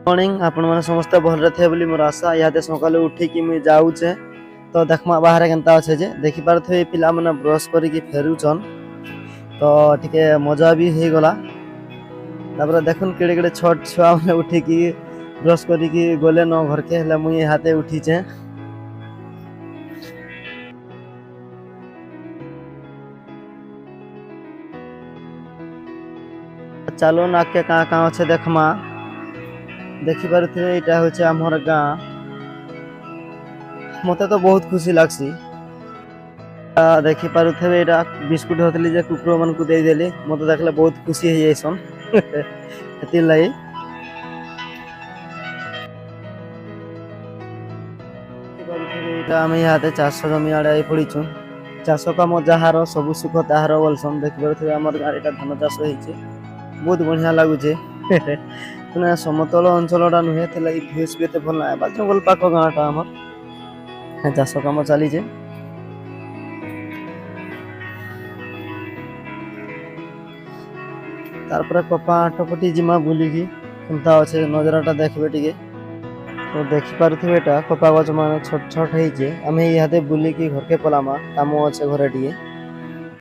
Morning आपण माने समस्त भलरे थे बोली मोर आशा याते सकाले उठी कि मु जाउचे तो देखमा बाहर केनता अच्छे जे देखि पारथे पिला माने ब्रश करी कि फेरुचन तो टिके मजा भी हे गला तापर देखुन केड़े केड़े छोट छुआ माने उठी कि ब्रश करी कि गले न घर के हला मु हाथे उठी छे। चलो ना के का अच्छे देखमा देखि पारथे एटा होचे हमर गाँ मते तो बहुत खुशी लागसी। देखि पारुथे एटा बिस्कुट होतली जे कुकुर मन को दे देली मते देखले बहुत खुशी हे जैसन एति लाई एटा हम याते चाष जमी आड़े आई पड़ीछु चाष काम जहार सब सुख ताहार बोलसन देखि पारुथे हमर गाँ एटा धान चाष होइचे बहुत बढ़िया लागुचे ना समतल अंचलटा नुहे थिला ई फेस भी एते भल ना बा जंगल पाख गाँटा हमर चाष काम चलीचे। तारपर पप्पा आठपटी जिमा बुलिकी केनता अच्छे नजराटा देखबे टिके तो देखि पारुथिबे एटा कपा गछ माने छोट छोट हेइचे आमे इहाते बुलिकी घर के पलामा काम अच्छे घरे टिके।